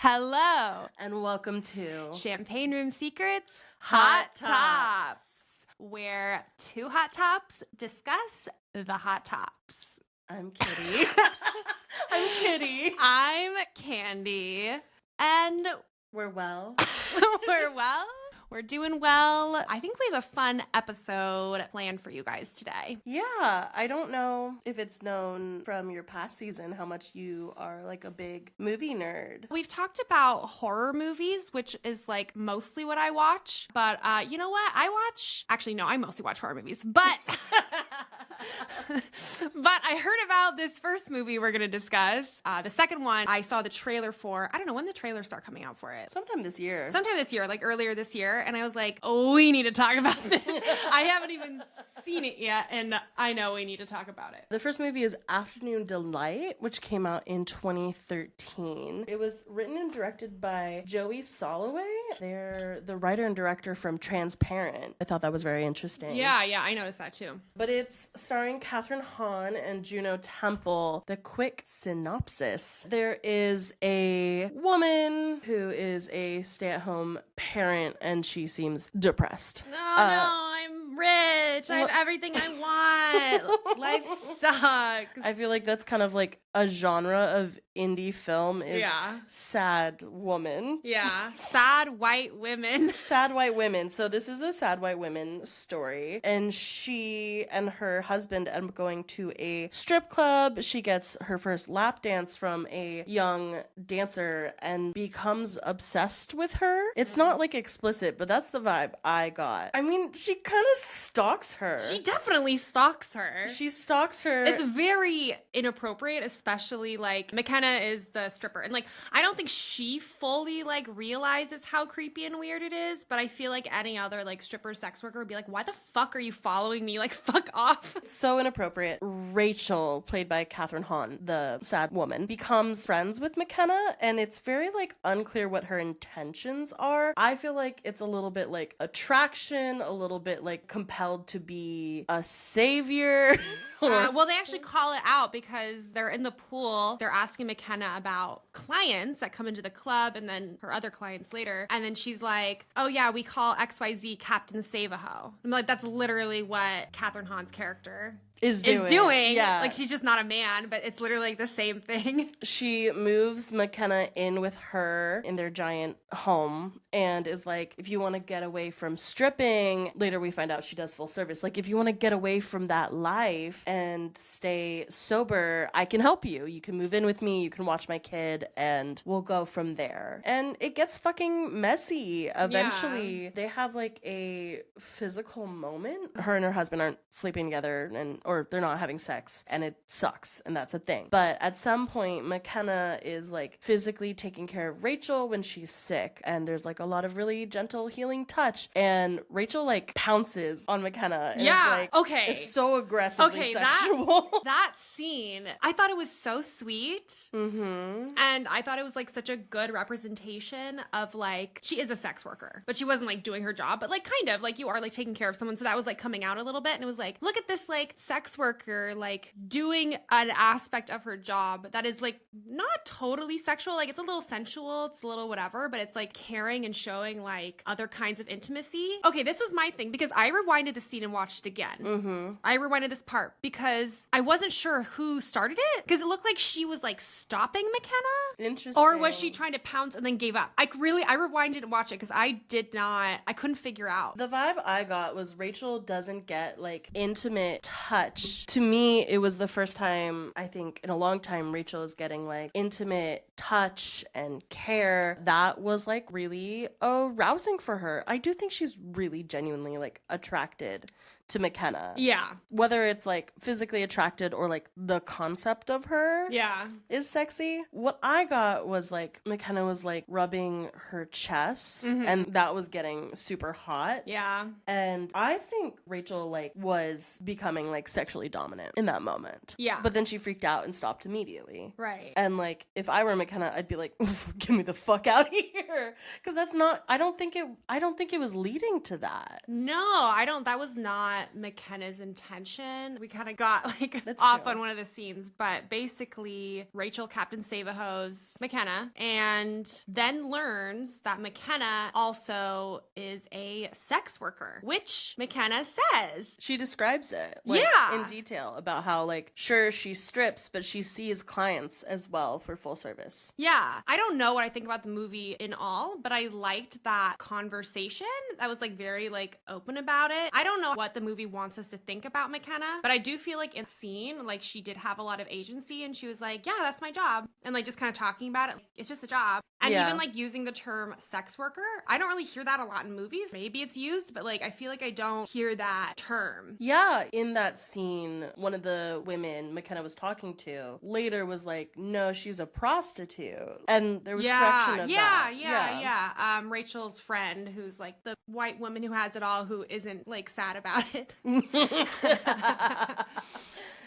Hello, and welcome to Champagne Room Secrets Hot Tops, where two hot tops discuss the hot tops. I'm Kitty. I'm Candi, and we're well. We're doing well. I think we have a fun episode planned for you guys today. Yeah, I don't know if it's known from your past season how much you are like a big movie nerd. We've talked about horror movies, which is like mostly what I watch. But you know what? I mostly watch horror movies. But but I heard about this first movie we're going to discuss. The second one, I saw the trailer for. I don't know when the trailers start coming out for it. Sometime this year, like earlier this year. And I was like, oh, we need to talk about this. I haven't even seen it yet, and I know we need to talk about it. The first movie is Afternoon Delight, which came out in 2013. It was written and directed by Joey Soloway. They're the writer and director from Transparent. I thought that was very interesting. Yeah, I noticed that too. But it's starring Kathryn Hahn and Juno Temple. The quick synopsis. There is a woman who is a stay-at-home parent, and she seems depressed. No, I'm rich. I have everything I want. Life sucks. I feel like that's kind of like a genre of indie film is sad woman. Yeah. Sad white women. Sad white women. So this is a sad white women story. And she and her husband end up going to a strip club. She gets her first lap dance from a young dancer and becomes obsessed with her. It's not like explicit, but that's the vibe I got. I mean, she kind of stalks her. She definitely stalks her. She stalks her. It's very inappropriate, especially like McKenna is the stripper. And like, I don't think she fully like realizes how creepy and weird it is, but I feel like any other like stripper sex worker would be like, why the fuck are you following me? Like, fuck off. It's so inappropriate. Rachel, played by Kathryn Hahn, the sad woman, becomes friends with McKenna, and it's very like unclear what her intentions are. I feel like it's a little bit like attraction, a little bit like compelled to be a savior. Well, they actually call it out because they're in the pool. They're asking McKenna about clients that come into the club and then her other clients later. And then she's like, oh yeah, we call XYZ Captain Save-A-Ho. I'm like, that's literally what Kathryn Hahn's character is doing. Yeah. Like, she's just not a man, but it's literally like the same thing. She moves McKenna in with her in their giant home and is like, if you want to get away from stripping, later we find out she does full service. Like, if you want to get away from that life and stay sober, I can help you. You can move in with me, you can watch my kid, and we'll go from there. And it gets fucking messy. Eventually, they have like a physical moment. Her and her husband aren't sleeping together or they're not having sex, and it sucks, and that's a thing. But at some point, McKenna is like physically taking care of Rachel when she's sick, and there's like a lot of really gentle healing touch, and Rachel like pounces on McKenna and is so aggressively sexual. That scene, I thought it was so sweet, and I thought it was like such a good representation of like, she is a sex worker, but she wasn't like doing her job, but like kind of like you are like taking care of someone, so that was like coming out a little bit, and it was like, look at this like sex worker like doing an aspect of her job that is like not totally sexual, like it's a little sensual, it's a little whatever, but it's like caring and showing like other kinds of intimacy. Okay, this was my thing because I rewinded the scene and watched it again. I rewinded this part because I wasn't sure who started it, because it looked like she was like stopping McKenna. Interesting. Or was she trying to pounce and then gave up? I rewinded and watched it because I couldn't figure out. The vibe I got was Rachel doesn't get like intimate touch. To me, it was the first time, I think, in a long time, Rachel is getting like intimate touch and care that was like really arousing for her. I do think she's really genuinely like attracted to McKenna. Yeah. Whether it's like physically attracted or like the concept of her is sexy. What I got was like McKenna was like rubbing her chest and that was getting super hot. Yeah. And I think Rachel like was becoming like sexually dominant in that moment. Yeah. But then she freaked out and stopped immediately. Right. And like if I were McKenna, I'd be like, get me the fuck out of here. Because that's not, I don't think it was leading to that. No, that was not not McKenna's intention. We kind of got like That's off true. on one of the scenes, but basically Rachel Captain Save-A-Ho's McKenna and then learns that McKenna also is a sex worker, which McKenna says. She describes it like, Yeah. in detail about how, like, sure, she strips, but she sees clients as well for full service. Yeah. I don't know what I think about the movie in all, but I liked that conversation. I was like very like open about it. I don't know what the movie wants us to think about McKenna, but I do feel like in the scene, like she did have a lot of agency and she was like, yeah, that's my job. And like just kind of talking about it. Like, it's just a job. And Yeah. even like using the term sex worker, I don't really hear that a lot in movies. Maybe it's used, but like I feel like I don't hear that term. Yeah, in that scene, one of the women McKenna was talking to later was like, no, she's a prostitute. And there was correction of that. Yeah. Rachel's friend, who's like the white woman who has it all, who isn't like sad about it.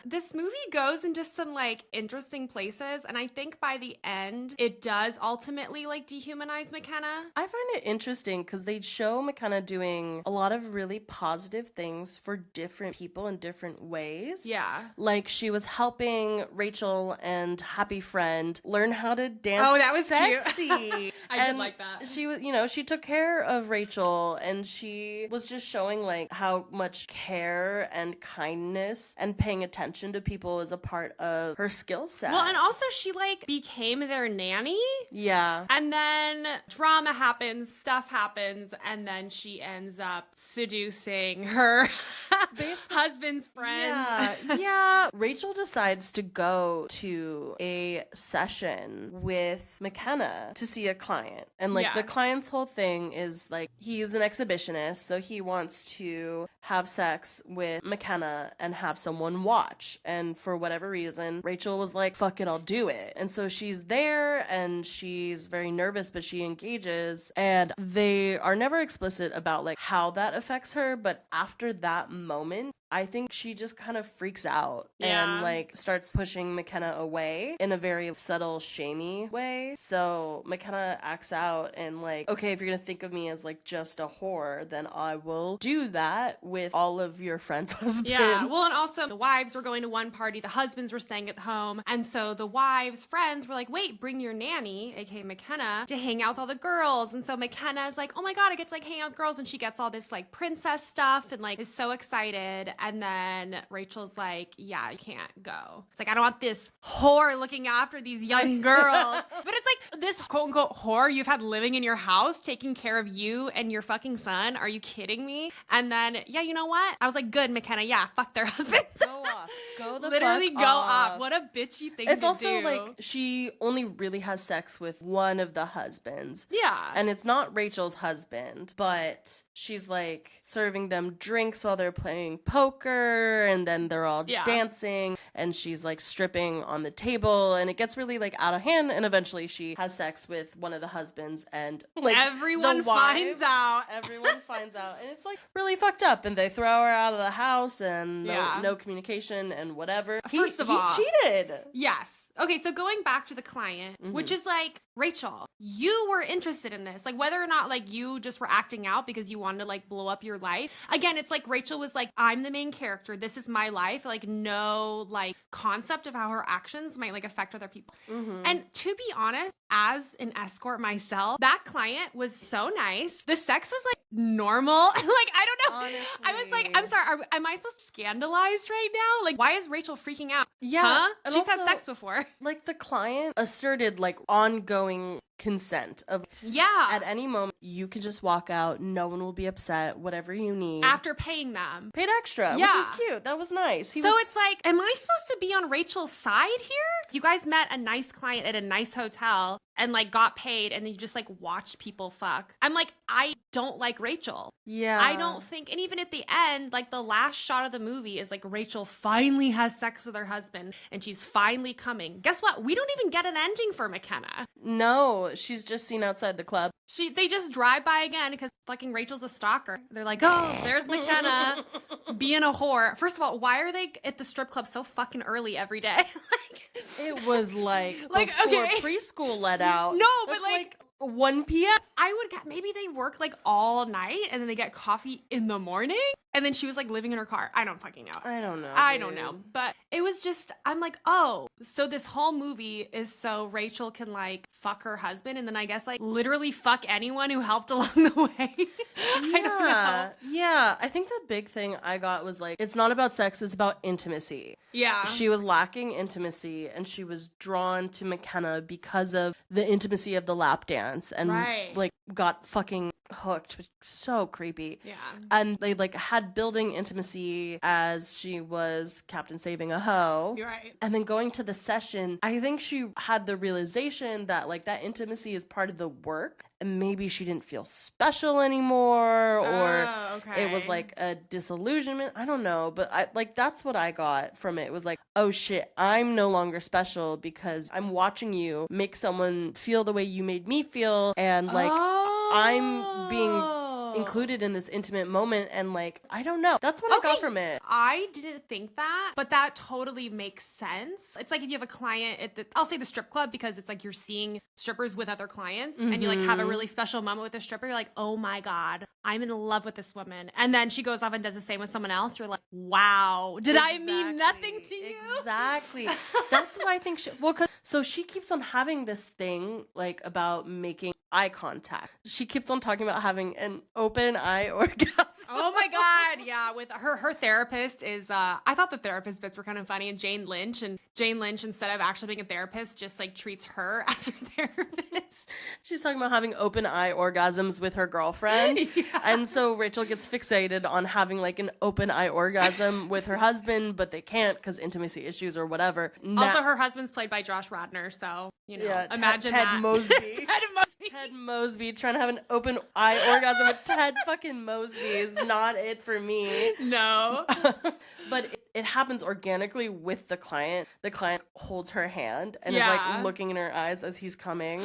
This movie goes into some like interesting places, and I think by the end it does ultimately like dehumanize McKenna. I find it interesting because they show McKenna doing a lot of really positive things for different people in different ways. Yeah. Like she was helping Rachel and Happy Friend learn how to dance. Oh, that was sexy. cute. I did And like that. She was, she took care of Rachel and she was just showing like how much care and kindness and paying attention to people is a part of her skill set. Well, and also she like became their nanny. Yeah. And then drama happens, stuff happens, and then she ends up seducing her husband's friends. Yeah. Rachel decides to go to a session with McKenna to see a client. And like the Yes. client's whole thing is like he's an exhibitionist, so he wants to have sex with McKenna and have someone watch. And for whatever reason, Rachel was like, fuck it, I'll do it. And so she's there and she's very nervous, but she engages. And they are never explicit about like how that affects her. But after that moment, I think she just kind of freaks out and like starts pushing McKenna away in a very subtle, shamey way. So McKenna acts out and like, okay, if you're gonna think of me as like just a whore, then I will do that with all of your friends' husbands. Yeah. Well, and also the wives were going to one party, the husbands were staying at home. And so the wives' friends were like, wait, bring your nanny, aka McKenna, to hang out with all the girls. And so McKenna is like, oh my God, I get to like hang out with girls. And she gets all this like princess stuff and like is so excited. And then Rachel's like, yeah, you can't go. It's like, I don't want this whore looking after these young girls. But it's like this quote unquote whore you've had living in your house, taking care of you and your fucking son. Are you kidding me? And then, yeah, you know what? I was like, good, McKenna. Yeah, fuck their husbands. Go off. Go the Literally fuck go off. off. What a bitchy thing It's to also do. like she only really has sex with one of the husbands. Yeah. And it's not Rachel's husband, but she's like serving them drinks while they're playing poker and then they're all dancing and she's like stripping on the table and it gets really like out of hand and eventually she has sex with one of the husbands and like everyone the wives, finds out. Everyone finds out and it's like really fucked up and they throw her out of the house and no communication and whatever. First of all, he cheated. Yes. Okay, so going back to the client, which is like, Rachel, you were interested in this. Like, whether or not, like, you just were acting out because you wanted to, like, blow up your life. Again, it's like Rachel was like, I'm the main character. This is my life. Like, no, like, concept of how her actions might, like, affect other people. And to be honest, as an escort myself, that client was so nice. The sex was, like, normal. Like, I don't know. Honestly. I was like, I'm sorry, am I supposed to scandalize right now? Like, why is Rachel freaking out? Yeah. Huh? And She's had also, sex before. Like the client asserted like ongoing consent of at any moment you can just walk out, no one will be upset, whatever you need. After paying them. Paid extra, which is cute. That was nice. It's like, am I supposed to be on Rachel's side here? You guys met a nice client at a nice hotel and like got paid and then you just like watched people fuck. I'm like, I don't like Rachel. Yeah. I don't think, and even at the end, like the last shot of the movie is like Rachel finally has sex with her husband and she's finally coming. Guess what? We don't even get an ending for McKenna. No, she's just seen outside the club. They just drive by again because fucking Rachel's a stalker. They're like, oh, there's McKenna being a whore. First of all, why are they at the strip club so fucking early every day? It was like Like, before okay. preschool let out. No, but That's like 1 p.m. I would get, maybe they work like all night and then they get coffee in the morning. And then she was like living in her car. I don't fucking know. I don't know. I don't know. But it was just, I'm like, oh, so this whole movie is so Rachel can like fuck her husband and then I guess like literally fuck anyone who helped along the way. I don't know. Yeah. I think the big thing I got was like, it's not about sex, it's about intimacy. Yeah. She was lacking intimacy and she was drawn to McKenna because of the intimacy of the lap dance and like got fucking hooked, which is so creepy. Yeah. And they like had building intimacy as she was Captain Saving a Hoe. You're right. And then going to the session, I think she had the realization that like that intimacy is part of the work and maybe she didn't feel special anymore or it was like a disillusionment. I don't know, but I like that's what I got from it. It was like, oh shit, I'm no longer special because I'm watching you make someone feel the way you made me feel and like I'm being included in this intimate moment and like I don't know, that's what I got from it. I didn't think that, but that totally makes sense. It's like if you have a client at the, I'll say the strip club because it's like you're seeing strippers with other clients and you like have a really special moment with a stripper, you're like, oh my god, I'm in love with this woman, and then she goes off and does the same with someone else, you're like, wow, did I mean nothing to you? Exactly. That's why I think so she keeps on having this thing like about making eye contact. She keeps on talking about having an open eye orgasm. Oh my god, yeah. With her therapist is I thought the therapist bits were kind of funny, and Jane Lynch, instead of actually being a therapist, just like treats her as her therapist. She's talking about having open eye orgasms with her girlfriend. Yeah. And so Rachel gets fixated on having like an open eye orgasm with her husband, but they can't because intimacy issues or whatever. Also, her husband's played by Josh Radnor, so you know, imagine Ted that. Mosby. Ted Mosby trying to have an open eye orgasm with Ted fucking Mosby is not it for me. No. But it happens organically with the client. The client holds her hand and is like looking in her eyes as he's coming.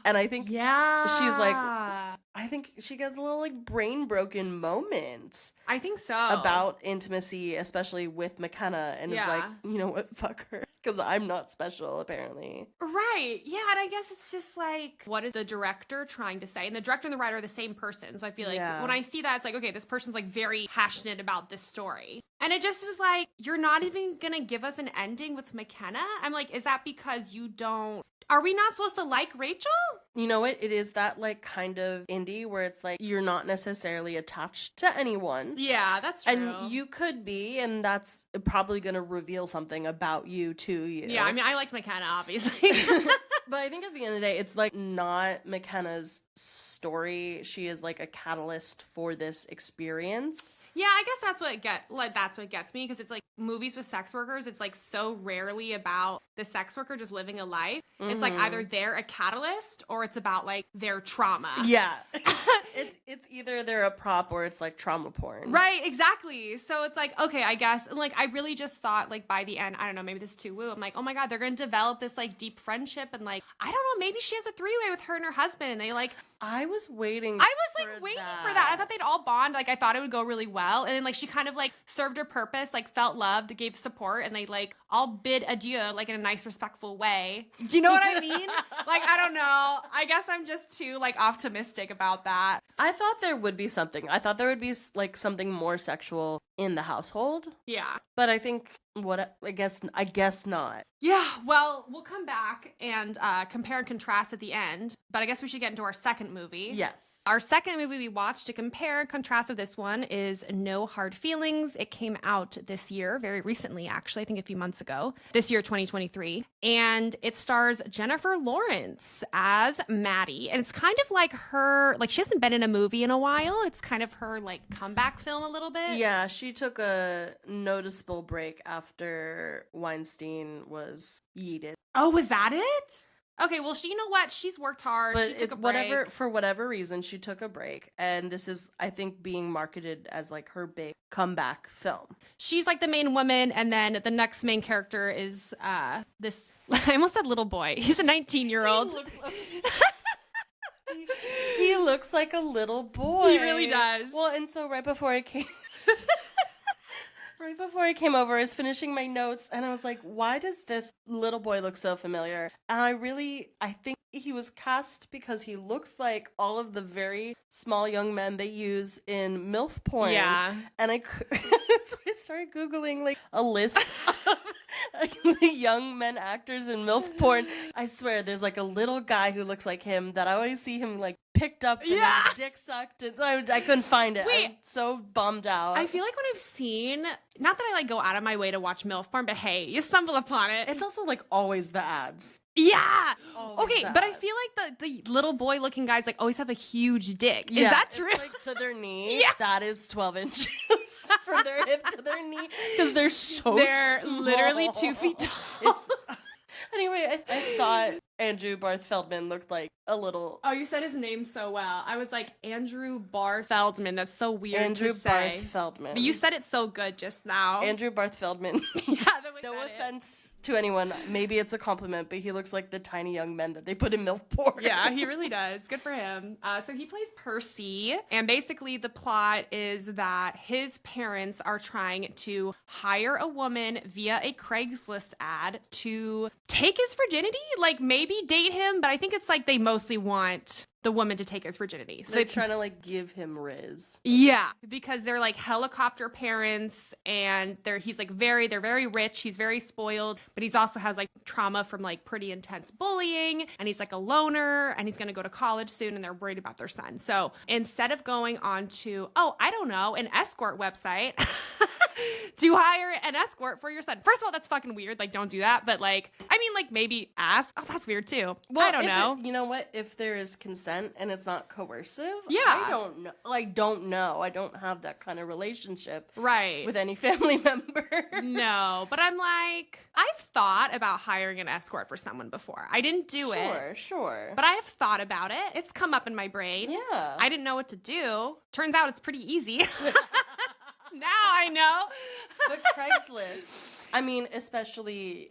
And I think she's like, I think she gets a little like brain broken moment. I think so. About intimacy, especially with McKenna, and is like, you know what, fuck her. Because I'm not special, apparently. Right. Yeah, and I guess it's just like, what is the director trying to say? And the director and the writer are the same person. So I feel like when I see that, it's like, okay, this person's like very passionate about this story. And it just was like, you're not even going to give us an ending with McKenna? I'm like, is that because you don't... Are we not supposed to like Rachel? You know what? It is that like kind of indie where it's like you're not necessarily attached to anyone. Yeah, that's true. And you could be, and that's probably going to reveal something about you to you. Yeah, I mean, I liked McKenna, obviously. But I think at the end of the day, it's like not McKenna's story. She is like a catalyst for this experience. Yeah, I guess that's what gets me, because it's like movies with sex workers, it's like so rarely about the sex worker just living a life. Mm-hmm. It's like either they're a catalyst or it's about like their trauma. Yeah. it's either they're a prop or it's like trauma porn. Right, exactly. So it's like, okay, I guess, like I really just thought like by the end, I don't know, maybe this is too woo. I'm like, oh my god, they're gonna develop this like deep friendship, and like, I don't know, maybe she has a three-way with her and her husband, and they like, I was waiting for that. I thought they'd all bond. Like, I thought it would go really well. And then, like, she kind of, like, served her purpose, like, felt loved, gave support, and they, like, all bid adieu, like, in a nice, respectful way. Do you know what I mean? Like, I don't know. I guess I'm just too, like, optimistic about that. I thought there would be something. I thought there would be, like, something more sexual in the household. Yeah. But I think I guess not. Yeah, well, we'll come back and compare and contrast at the end, but I guess we should get into our second movie. Yes. Our second movie we watched to compare and contrast with this one is No Hard Feelings. It came out this year, very recently, actually, I think a few months ago, this year, 2023. And it stars Jennifer Lawrence as Maddie. And it's kind of like her, like she hasn't been in a movie in a while. It's kind of her like comeback film a little bit. Yeah, she took a noticeable break after Weinstein was yeeted. Oh, was that it? Okay, well, you know what? She's worked hard. But she took a break. For whatever reason, she took a break. And this is, I think, being marketed as like her big comeback film. She's like the main woman, and then the next main character is this, I almost said little boy. He's a 19-year-old. He looks like a little boy. He really does. Well, and so right before I came Right before I came over, I was finishing my notes and I was like, why does this little boy look so familiar? And I think he was cast because he looks like all of the very small young men they use in MILF porn. Yeah. And so I started Googling like a list of the young men actors in MILF porn. I swear there's like a little guy who looks like him that I always see him like picked up and his dick sucked, and I couldn't find it. Wait. I'm so bummed out. I feel like when I've seen, not that I like go out of my way to watch MILF porn, but hey, you stumble upon it. It's also like always the ads. Yeah. Always Okay, the but I ads. feel like the little boy looking guys like always have a huge dick. Is Yeah, that true? It's like to their knee. Yeah. That is 12 inches from their hip to their knee because they're so They're small. literally 2 feet tall. Anyway, I thought Andrew Barth Feldman looked like a little... Oh, you said his name so well. I was like, Andrew Barth Feldman. That's so weird Andrew to say. Barth Feldman. But you said it so good just now. Andrew Barth Feldman. Yeah, the way No said it. offense to anyone. Maybe it's a compliment, but he looks like the tiny young men that they put in MILF porn. Yeah, he really does. Good for him. So he plays Percy, and basically the plot is that his parents are trying to hire a woman via a Craigslist ad to take his virginity, like maybe date him, but I think it's like they mostly want the woman to take his virginity. So They're trying to like give him Riz. yeah, because they're like helicopter parents, and they're very rich. He's very spoiled, but he's also has like trauma from like pretty intense bullying, and he's like a loner, and he's gonna go to college soon, and they're worried about their son. So instead of going on to an escort website to hire an escort for your son. First of all, that's fucking weird. Like, don't do that. But like, I mean, like maybe ask. Oh, that's weird too. Well, I don't know. You know what? If there is consent and it's not coercive, Yeah. I don't know. Like, don't know. I don't have that kind of relationship Right. with any family member. No, but I'm like, I've thought about hiring an escort for someone before. I didn't do it. Sure. But I have thought about it. It's come up in my brain. Yeah. I didn't know what to do. Turns out it's pretty easy. Now I know. But Craigslist, I mean, especially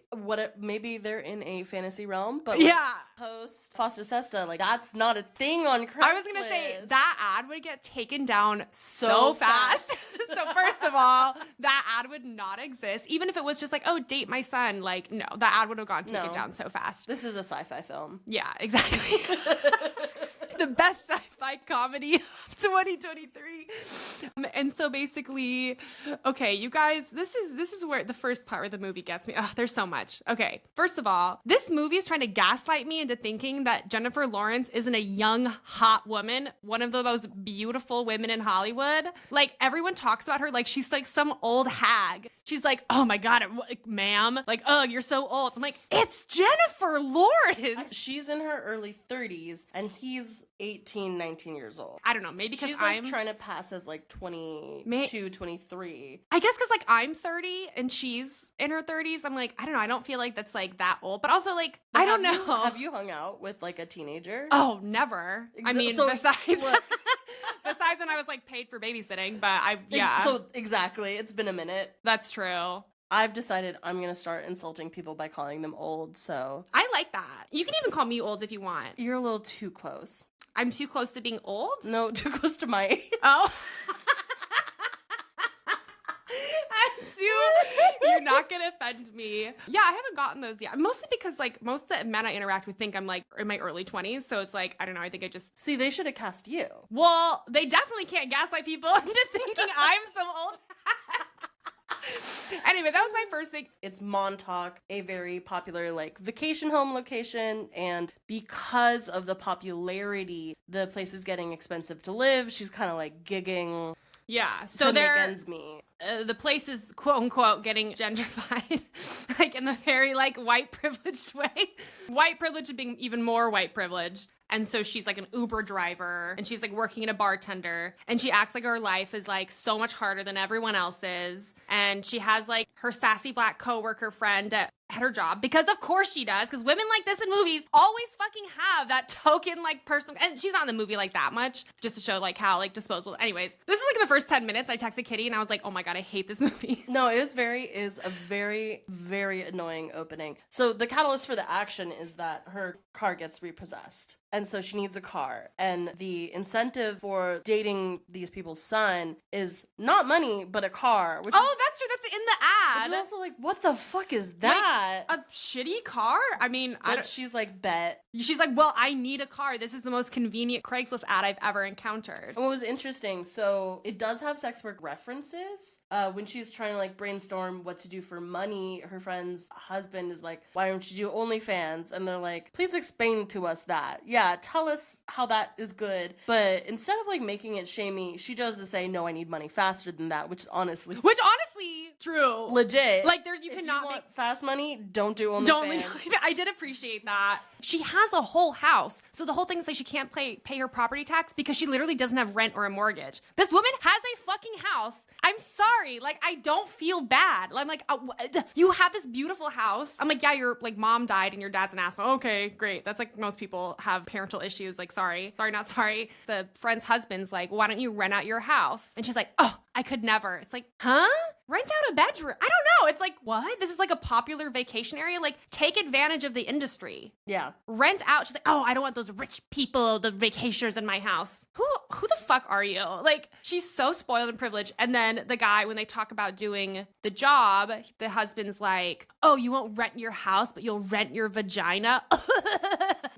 maybe they're in a fantasy realm, but like, Yeah. post Foster Sesta, like that's not a thing on Craigslist. I was going to say that ad would get taken down so So fast. So first of all, that ad would not exist. Even if it was just like, oh, date my son. Like, no, that ad would have gone taken No. down so fast. This is a sci-fi film. Yeah, exactly. The best sci-fi comedy of 2023. And so basically, okay, you guys, this is where the first part where the movie gets me. Oh, there's so much. Okay, first of all, this movie is trying to gaslight me into thinking that Jennifer Lawrence isn't a young, hot woman, one of the most beautiful women in Hollywood. Like, everyone talks about her like she's like some old hag. She's like, oh my God, ma'am. Like, oh, you're so old. I'm like, it's Jennifer Lawrence. She's in her early 30s, and he's 18, 19 years old. I don't know, maybe because She's like trying to pass as like 22, 23. I guess because like I'm 30 and she's in her 30s. I'm like, I don't know. I don't feel like that's like that old. But also like, I don't know. Have you hung out with like a teenager? Oh, never. I mean, So, besides look. besides when I was like paid for babysitting, but yeah. So exactly, it's been a minute. That's true. I've decided I'm going to start insulting people by calling them old, so... I like that. You can even call me old if you want. You're a little too close. I'm too close to being old? No, too close to my age. Oh. You're not gonna offend me. Yeah, I haven't gotten those yet. Mostly because like most of the men I interact with think I'm like in my early 20s. So it's like, I don't know, I think I just... See, they should have cast you. Well, they definitely can't gaslight people into thinking I'm some old hat. Anyway, that was my first thing. It's Montauk, a very popular like vacation home location, and because of the popularity, the place is getting expensive to live. She's kind of like gigging Yeah, so to make they're... ends meet. The place is quote unquote getting gentrified, like in the very like white privileged way. White privilege being even more white privileged. And so she's like an Uber driver and she's like working at a bartender and she acts like her life is like so much harder than everyone else's. And she has like her sassy black coworker friend at her job because of course she does, because women like this in movies always fucking have that token like person. And she's not in the movie like that much, just to show like how like disposable. Anyways, this is like in the first 10 minutes I texted Kitty and I was like, oh my God, I hate this movie. No, it is a very, very annoying opening. So the catalyst for the action is that her car gets repossessed. and so she needs a car. And the incentive for dating these people's son is not money, but a car. Which that's true. That's in the ad. Which is also like, what the fuck is that? Like, a shitty car? I mean, but she's like, bet. She's like, well, I need a car. This is the most convenient Craigslist ad I've ever encountered. And what was interesting, so it does have sex work references. When she's trying to like brainstorm what to do for money, her friend's husband is like, why don't you do OnlyFans? And they're like, please explain to us that. Yeah, tell us how that is good. But instead of like making it shamey, she does to say, no, I need money faster than that, which honestly, true. Legit. Like, you if cannot you want make fast money, don't do OnlyFans. Don't I did appreciate that. She has a whole house. So the whole thing is like she can't pay her property tax because she literally doesn't have rent or a mortgage. This woman has a fucking house. I'm sorry. Like, I don't feel bad. I'm like, you have this beautiful house. I'm like, yeah, your like mom died and your dad's an asshole. Okay, great. That's like most people have parental issues. Like, sorry, not sorry. The friend's husband's like, why don't you rent out your house? And she's like, oh, I could never. It's like, huh? Rent out a bedroom. I don't know. It's like, what? This is like a popular vacation area. Like, take advantage of the industry. Yeah. Rent out. She's like, oh, I don't want those rich people, the vacationers in my house. Who the fuck are you? Like, she's so spoiled and privileged. And then the guy, when they talk about doing the job, the husband's like, oh, you won't rent your house, but you'll rent your vagina.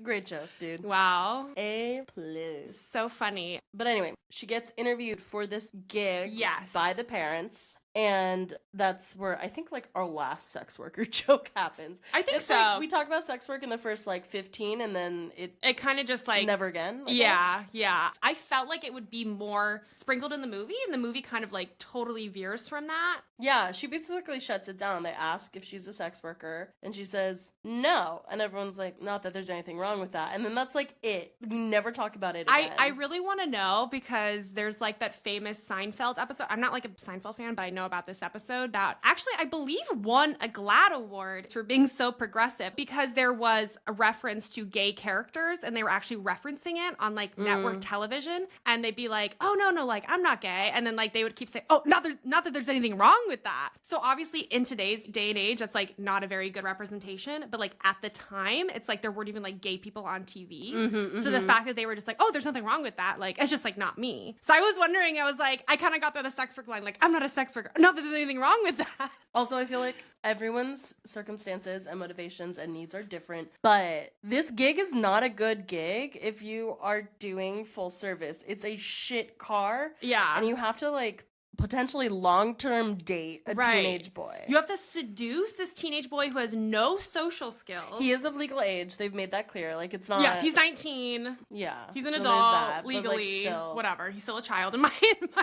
Great joke, dude. Wow. A plus. So funny. But anyway, she gets interviewed for this gig Yes. by the parents. And that's where I think like our last sex worker joke happens. I think it's so. Like, we talked about sex work in the first like 15 and then it kind of just like never again. I yeah, guess. yeah. I felt like it would be more sprinkled in the movie, and the movie kind of like totally veers from that. Yeah, she basically shuts it down. They ask if she's a sex worker, and she says no. And everyone's like, not that there's anything wrong with that. And then that's like it. We never talk about it again. I really want to know because there's like that famous Seinfeld episode. I'm not like a Seinfeld fan, but I know about this episode that actually I believe won a GLAAD award for being so progressive because there was a reference to gay characters and they were actually referencing it on like network television, and they'd be like, oh no, like I'm not gay, and then like they would keep saying, oh, not that there's anything wrong with that. So obviously in today's day and age, that's like not a very good representation, but like at the time, it's like there weren't even like gay people on TV. So the fact that they were just like, oh, there's nothing wrong with that, like it's just like not me. So I was wondering, I was like, I kind of got the sex work line, like I'm not a sex worker, not that there's anything wrong with that. Also, I feel like everyone's circumstances and motivations and needs are different, but this gig is not a good gig if you are doing full service. It's a shit car. Yeah. And you have to like potentially long-term date a teenage boy. You have to seduce this teenage boy who has no social skills. He is of legal age. They've made that clear. Like, it's not... Yes, he's 19. Yeah. He's an so adult, that, legally, like, still, whatever. He's still a child in my mind.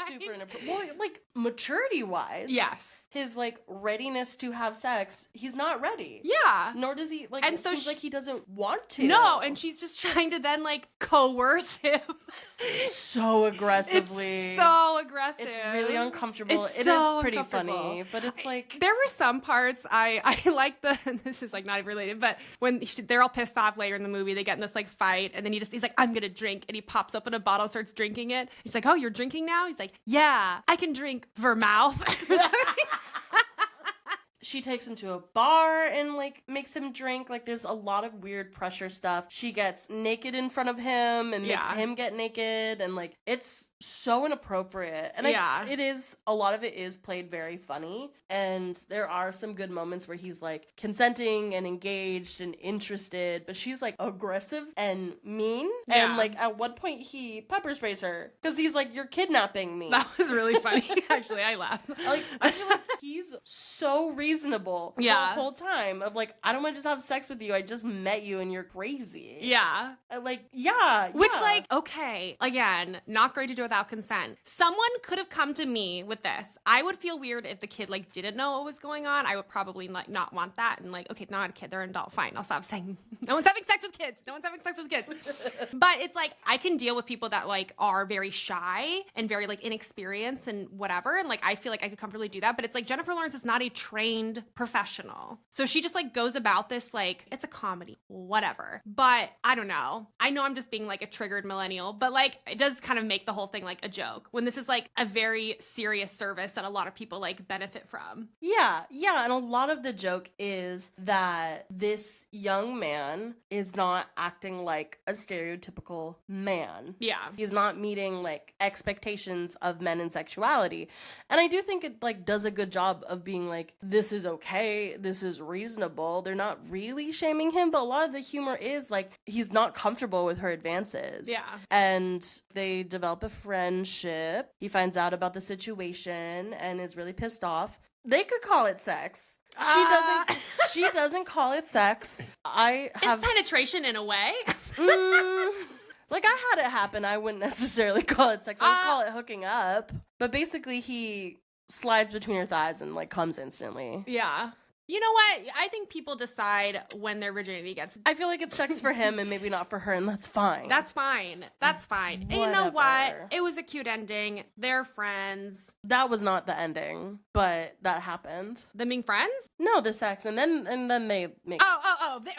super inappropriate. Well, like, maturity-wise... Yes. His, like, readiness to have sex, he's not ready. Yeah. Nor does he, like, and it so seems like he doesn't want to. No, and she's just trying to then, like, coerce him. So aggressively. It's so aggressive. It's really uncomfortable. It's it so is pretty uncomfortable. funny, but it's like... There were some parts I like this is, like, not even related, but when they're all pissed off later in the movie, they get in this, like, fight, and then he's like, I'm gonna drink, and he pops open a bottle, starts drinking it. He's like, oh, you're drinking now? He's like, yeah, I can drink vermouth. She takes him to a bar and, like, makes him drink. Like, there's a lot of weird pressure stuff. She gets naked in front of him and makes him get naked. And, like, it's so inappropriate. And it is, a lot of it is played very funny. And there are some good moments where he's, like, consenting and engaged and interested. But she's, like, aggressive and mean. Yeah. And, like, at one point he pepper sprays her. Because he's like, you're kidnapping me. That was really funny. Actually, I laughed. Like, I feel like he's so reasonable the whole time of like, I don't want to just have sex with you. I just met you and you're crazy. Yeah. Like, yeah. Which, like, okay, again, not great to do without consent. Someone could have come to me with this. I would feel weird if the kid, like, didn't know what was going on. I would probably, like, not want that. And, like, okay, not a kid, they're an adult. Fine, I'll stop saying, no one's having sex with kids. No one's having sex with kids. But it's, like, I can deal with people that, like, are very shy and very, like, inexperienced and whatever. And, like, I feel like I could comfortably do that. But it's, like, Jennifer Lawrence is not a trained trained professional. So she just like goes about this like, it's a comedy, whatever. But I don't know. I know I'm just being like a triggered millennial, but like it does kind of make the whole thing like a joke when this is like a very serious service that a lot of people like benefit from. Yeah. And a lot of the joke is that this young man is not acting like a stereotypical man. Yeah. He's not meeting like expectations of men and sexuality. And I do think it like does a good job of being like, this is okay, this is reasonable. They're not really shaming him, but a lot of the humor is like he's not comfortable with her advances. Yeah. And they develop a friendship. He finds out about the situation and is really pissed off. They could call it sex. She doesn't call it sex. It's penetration in a way. Like, I had it happen. I wouldn't necessarily call it sex. I would call it hooking up. But basically, he slides between her thighs and, like, comes instantly. Yeah. You know what? I think people decide when their virginity gets... I feel like it's sex for him and maybe not for her, and that's fine. That's fine. That's fine. And you know what? It was a cute ending. They're friends. That was not the ending, but that happened. Them being friends? No, the sex, and then they make...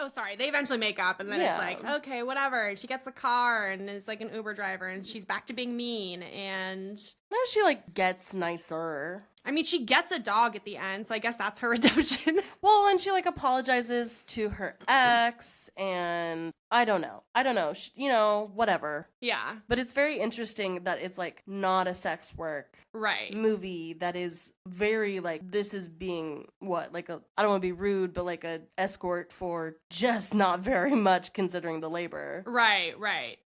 Sorry. They eventually make up, and then it's like, okay, whatever. She gets a car and is like an Uber driver, and she's back to being mean, and... Well, she, like, gets nicer. I mean, she gets a dog at the end, so I guess that's her redemption. Well, and she, like, apologizes to her ex, and I don't know. She, whatever. Yeah. But it's very interesting that it's, like, not a sex work movie that is very, like, this is being, I don't want to be rude, but, like, a escort for just not very much considering the labor. Right.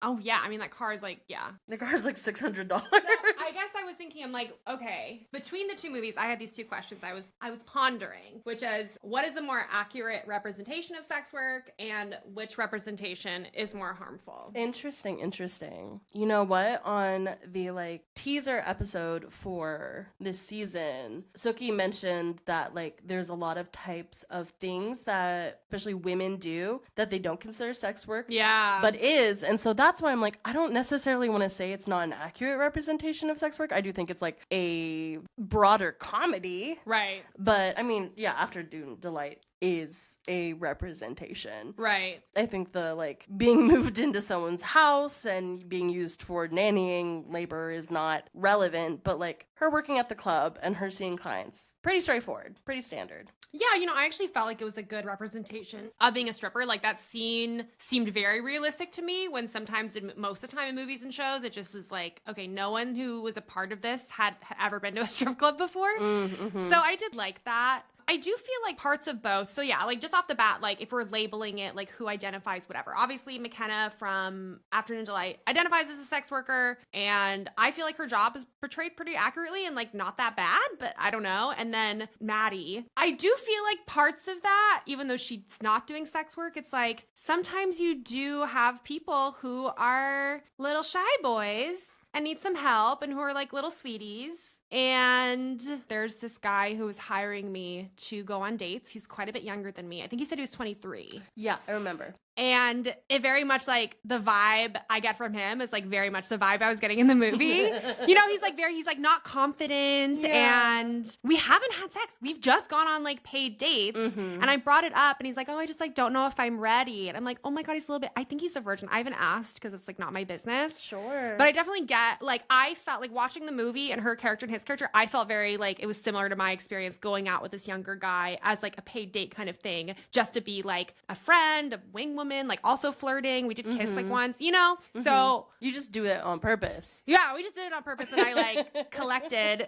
Oh, yeah. I mean, that car is, like, yeah. The car's, like, $600. So, I guess I was thinking, I'm like, okay, between the two movies, I had these two questions I was pondering, which is, what is a more accurate representation of sex work, and which representation is more harmful? Interesting. You know what? On the, like, teaser episode for this season, Sookie mentioned that, like, there's a lot of types of things that especially women do that they don't consider sex work. Yeah. But is. And so that's why I'm like, I don't necessarily want to say it's not an accurate representation of sex work. I do think it's like a broader comedy. Right. But I mean, yeah, After Dune Delight is a representation. Right. I think the, like, being moved into someone's house and being used for nannying labor is not relevant, but, like, her working at the club and her seeing clients, pretty straightforward, pretty standard. Yeah, I actually felt like it was a good representation of being a stripper. Like, that scene seemed very realistic to me, when sometimes, most of the time in movies and shows, it just is like, okay, no one who was a part of this had ever been to a strip club before. Mm-hmm. So I did like that. I do feel like parts of both. So yeah, like, just off the bat, like, if we're labeling it, like, who identifies whatever. Obviously, McKenna from Afternoon Delight identifies as a sex worker, and I feel like her job is portrayed pretty accurately and, like, not that bad, but I don't know. And then Maddie, I do feel like parts of that, even though she's not doing sex work, it's like, sometimes you do have people who are little shy boys and need some help and who are, like, little sweeties. And there's this guy who was hiring me to go on dates. He's quite a bit younger than me. I think he said he was 23. Yeah, I remember. And it very much, like, the vibe I get from him is, like, very much the vibe I was getting in the movie. He's like not confident, and we haven't had sex. We've just gone on, like, paid dates. Mm-hmm. And I brought it up, and he's like, oh, I just, like, don't know if I'm ready. And I'm like, oh my God, he's a little bit, I think he's a virgin. I haven't asked because it's, like, not my business. Sure. But I definitely get, like, I felt like watching the movie and her character and his character, I felt very, like, it was similar to my experience going out with this younger guy as, like, a paid date kind of thing, just to be, like, a friend, a wing woman, like, also flirting. We did kiss, like, once, Mm-hmm. So you just do it on purpose. Yeah, we just did it on purpose, and I, like, collected.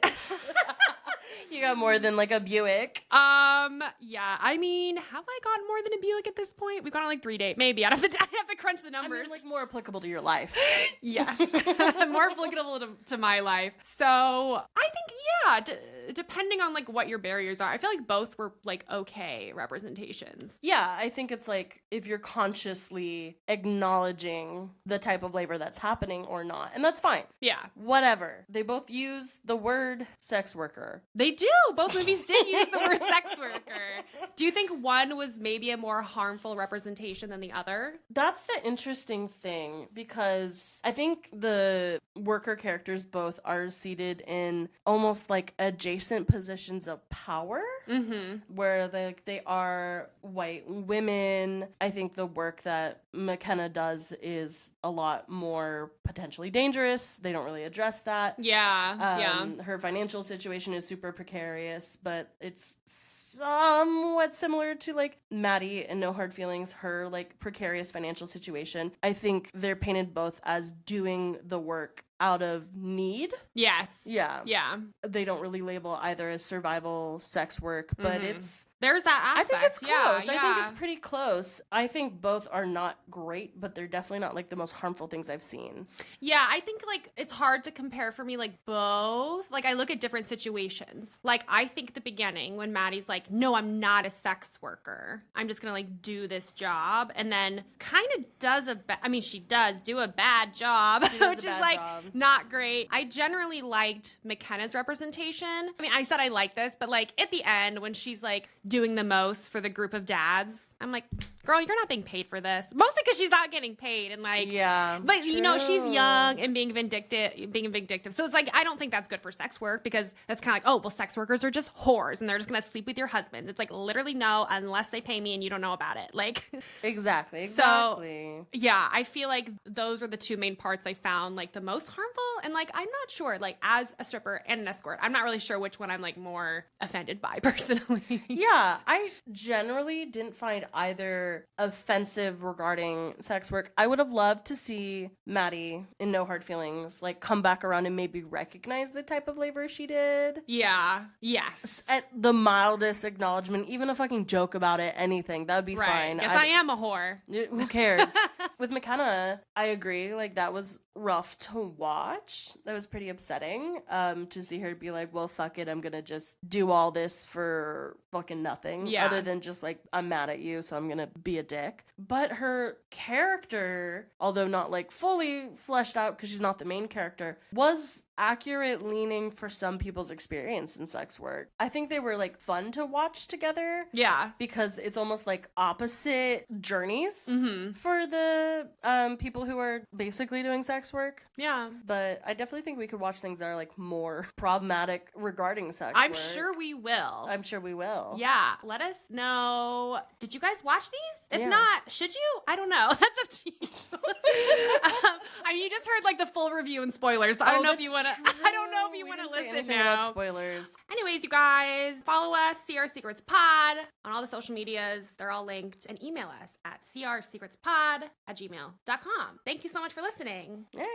You got more than, like, a Buick. Yeah. I mean, have I gotten more than a Buick at this point? We've gone on, like, 3 dates. Maybe. I'd have to crunch the numbers. I mean, like, more applicable to your life. Yes. More applicable to my life. So I think, yeah, depending on, like, what your barriers are, I feel like both were, like, okay representations. Yeah, I think it's like, if you're consciously acknowledging the type of labor that's happening or not. And that's fine. Yeah. Whatever. They both use the word sex worker. They do. Both movies did use the word sex worker. Do you think one was maybe a more harmful representation than the other? That's the interesting thing, because I think the worker characters both are seated in almost like adjacent adjacent positions of power, where they are white women. I think the work that McKenna does is a lot more potentially dangerous. They don't really address that. Her financial situation is super precarious, but it's somewhat similar to like Maddie and No Hard Feelings, her like precarious financial situation. I think they're painted both as doing the work out of need. Yes. Yeah. Yeah. They don't really label either as survival sex work, but there's that aspect. I think it's close. Yeah. I think it's pretty close. I think both are not great, but they're definitely not like the most harmful things I've seen. Yeah, I think like it's hard to compare for me like both. Like I look at different situations. Like I think the beginning when Maddie's like, no, I'm not a sex worker. I'm just gonna like do this job, and then kind of does she does do a bad job, which is like not great. I generally liked McKenna's representation. I mean, I said I like this, but like at the end when she's like doing the most for the group of dads, I'm like, girl, you're not being paid for this. Mostly because she's not getting paid, and like, but true. You know, she's young and being vindictive. So it's like, I don't think that's good for sex work, because that's kind of like, oh, well, sex workers are just whores and they're just gonna sleep with your husbands. It's like literally no, unless they pay me and you don't know about it. Like, exactly. So yeah, I feel like those are the two main parts I found like the most harmful. And like, I'm not sure, like as a stripper and an escort, I'm not really sure which one I'm like more offended by personally. Yeah, I generally didn't find either offensive regarding sex work. I would have loved to see Maddie in No Hard Feelings like come back around and maybe recognize the type of labor she did. Yeah. Yes. At the mildest acknowledgement, even a fucking joke about it, anything, that would be fine. Guess I am a whore. Who cares? With McKenna, I agree. Like, that was rough to watch. That was pretty upsetting to see her be like, well, fuck it, I'm gonna just do all this for fucking nothing. Yeah. Other than just like, I'm mad at you, so I'm gonna be a dick. But her character, although not like fully fleshed out because she's not the main character, was accurate leaning for some people's experience in sex work. I think they were like fun to watch together. Yeah. Because it's almost like opposite journeys for the people who are basically doing sex work. Yeah. But I definitely think we could watch things that are like more problematic regarding sex I'm work. sure we will. I'm sure we will. Yeah. Let us know. Did you guys watch these? If not, should you? I don't know. That's up to you. I mean, you just heard like the full review and spoilers. So I don't know if you want to. I don't know if you want to listen now. About spoilers. Anyways, you guys, follow us, See Our Secrets Pod, on all the social medias. They're all linked, and email us at crssecretspod@gmail.com. Thank you so much for listening. Hey.